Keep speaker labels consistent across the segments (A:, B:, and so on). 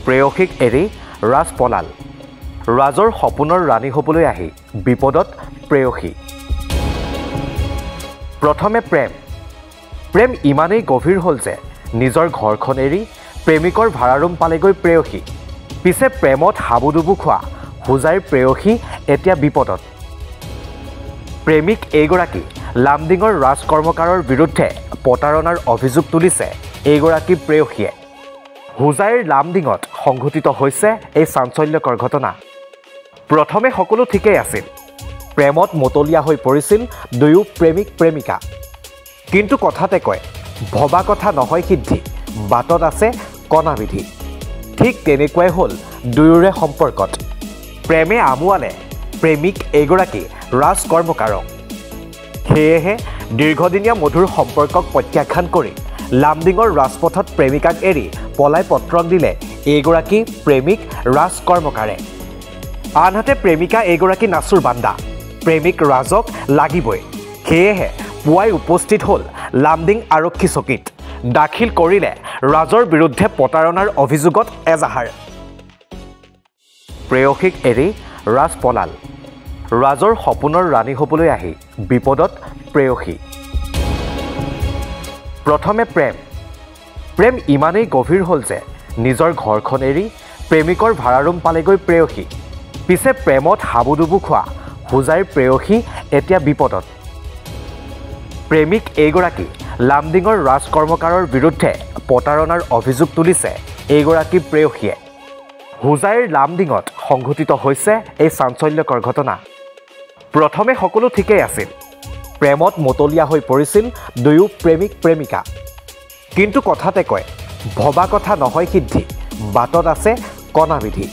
A: প্ৰেয়সীক এৰি ৰাজ পলাল ৰাজৰ সপোনৰ ৰাণী হ'বলৈ আহি বিপদত প্ৰেয়সী প্ৰথমে প্ৰেম ইমানেই গভীৰ হ'ল যে নিজৰ ঘৰখন এৰি প্ৰেমিকৰ ভাড়া ৰুম পালেগৈ প্ৰেয়সী পিছে প্ৰেমত হাবুডুবু খোৱা হুজাইৰ প্ৰেয়সী এতিয়া বিপদত প্ৰেমিক এইগৰাকী লামডিঙৰ ৰাজ কৰ্মকাৰৰ বিৰুদ্ধে প্ৰতাৰণাৰ অভিযোগ তুলিছে এইগৰাকী প্ৰেয়সীয়ে হুজাইৰ লামডিঙত সংঘটিত হৈছে এই চাঞ্চল্যকৰ ঘটনা প্ৰথমে সকলো ঠিকেই আছিল প্ৰেমত মতলীয়া হৈ পৰিছিল দুয়ো প্ৰেমিকা কিন্তু কথাতে কয় ভবা কথা নহয় সিদ্ধি বাটত আছে কণাবিধি ঠিক তেনেকুৱাই হ'ল দুয়োৰে সম্পৰ্কত প্ৰেমে আমোৱালে প্ৰেমিক এইগৰাকী ৰাজ কৰ্মকাৰক সেয়েহে দীৰ্ঘদিনীয়া মধুৰ সম্পৰ্কক প্ৰত্যাখ্যান কৰি লামডিঙৰ ৰাজপথত প্ৰেমিকাক এৰি পলাই পত্ৰক দিলে এইগৰাকী প্ৰেমিক ৰাজ কৰ্মকাৰে আনহাতে প্ৰেমিকা এইগৰাকী নাচুৰ বান্দা প্ৰেমিক ৰাজক লাগিবই সেয়েহে পুৱাই উপস্থিত হ'ল লামডিং আৰক্ষী চকীত দাখিল কৰিলে ৰাজৰ বিৰুদ্ধে প্ৰতাৰণাৰ অভিযোগত এজাহাৰ প্ৰেয়সীক এৰি ৰাজ পলাল ৰাজৰ সপোনৰ ৰাণী হ'বলৈ আহি বিপদত প্ৰেয়সী প্ৰথমে প্ৰেম ইমানেই গভীৰ হ'ল যে নিজৰ ঘৰখন এৰি প্ৰেমিকৰ ভাড়া ৰুম পালেগৈ প্ৰেয়সী পিছে প্ৰেমত হাবুডুবু খোৱা হুজাইৰ প্ৰেয়সী এতিয়া বিপদত প্ৰেমিক এইগৰাকী লামডিঙৰ ৰাজ কৰ্মকাৰৰ বিৰুদ্ধে প্ৰতাৰণাৰ অভিযোগ তুলিছে এইগৰাকী প্ৰেয়সীয়ে হুজাইৰ লামডিঙত সংঘটিত হৈছে এই চাঞ্চল্যকৰ ঘটনা প্ৰথমে সকলো ঠিকেই আছিল প্ৰেমত মতলীয়া হৈ পৰিছিল দুয়ো প্ৰেমিকা কিন্তু কথাতে কয় ভবা কথা নহয় সিদ্ধি বাটত আছে কণাবিধি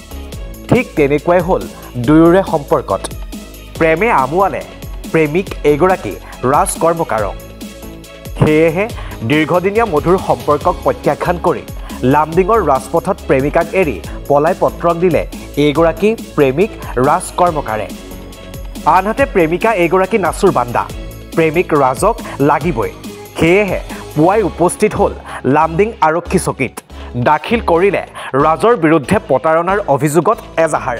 A: ঠিক তেনেকুৱাই হ'ল দুয়োৰে সম্পৰ্কত প্ৰেমে আমোৱালে প্ৰেমিক এইগৰাকী ৰাজ কৰ্মকাৰক সেয়েহে দীৰ্ঘদিনীয়া মধুৰ সম্পৰ্কক প্ৰত্যাখ্যান কৰি লামডিঙৰ ৰাজপথত প্ৰেমিকাক এৰি পলাই পত্ৰক দিলে এইগৰাকী প্ৰেমিক ৰাজ কৰ্মকাৰে আনহাতে প্ৰেমিকা এইগৰাকী নাচুৰ বান্দা প্ৰেমিক ৰাজক লাগিবই সেয়েহে পুৱাই উপস্থিত হ'ল লামডিং আৰক্ষী চকীত দাখিল কৰিলে ৰাজৰ বিৰুদ্ধে প্ৰতাৰণাৰ অভিযোগত এজাহাৰ